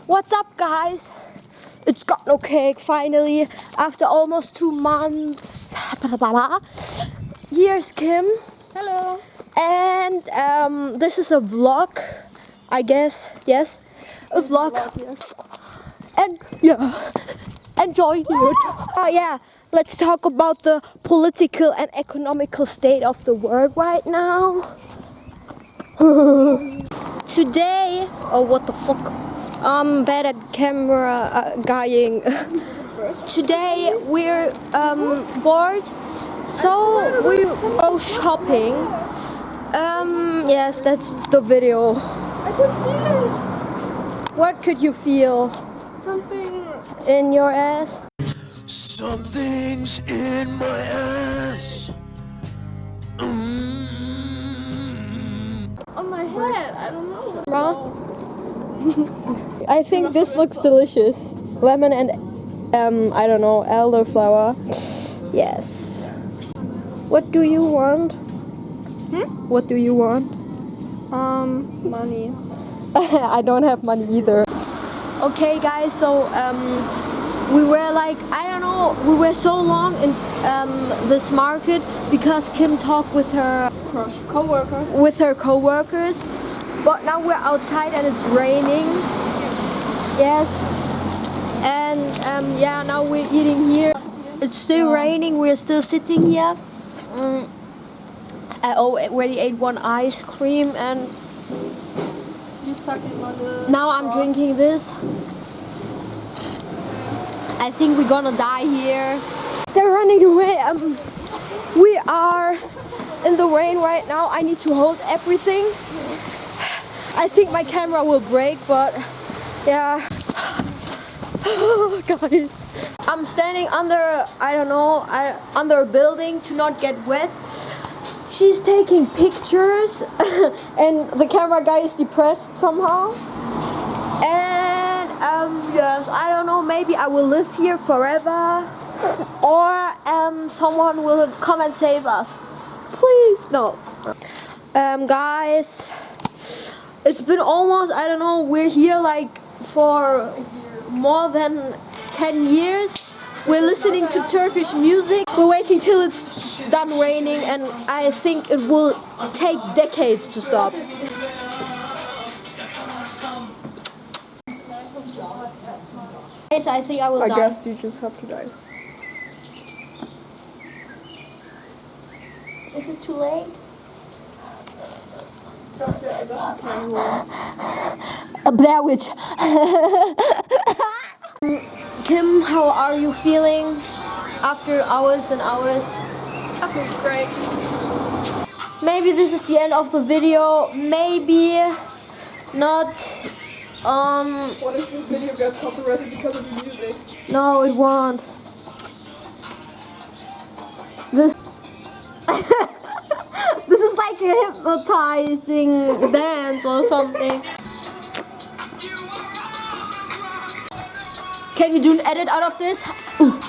What's up, guys? It's Got No Cake finally after almost 2 months. Here's Kim. Hello. And this is a vlog, I guess. Yes, a vlog. And yeah, enjoy it. Oh yeah, let's talk about the political and economical state of the world right now. Today, oh what the fuck? I'm bad at camera guying. Today we're bored, so we go shopping. Yes, that's the video. I could feel it. What could you feel? Something In your ass? Something's in my ass. on my head. I don't know. Raw? I think this looks delicious. Lemon and I don't know, elderflower. Yes. What do you want? What do you want? Money. I don't have money either. Okay guys, so we were like, I don't know, we were so long in this market because Kim talked with her co-workers, but now we're outside and it's raining. Yes. And yeah, now we're eating here. It's still raining, we're still sitting here. I already ate one ice cream and now I'm drinking this. I think we're gonna die here. They're running away. We are in the rain right now. I need to hold everything. I think my camera will break, but yeah. Guys, I'm standing under, I don't know, under a building to not get wet. She's taking pictures and the camera guy is depressed somehow. And yes, I don't know, maybe I will live here forever or someone will come and save us. Please, no. Guys, it's been almost, I don't know, we're here like for more than 10 years. We're listening to Turkish music. We're waiting till it's done raining and I think it will take decades to stop. I think I will die. I guess you just have to die. Is it too late? A Blair Witch. Kim, how are you feeling after hours and hours? I feel great. Maybe this is the end of the video. Maybe not. What if this video gets copyrighted because of the music? No, it won't. This this is like a hypnotizing dance or something. Can you do an edit out of this? Ooh.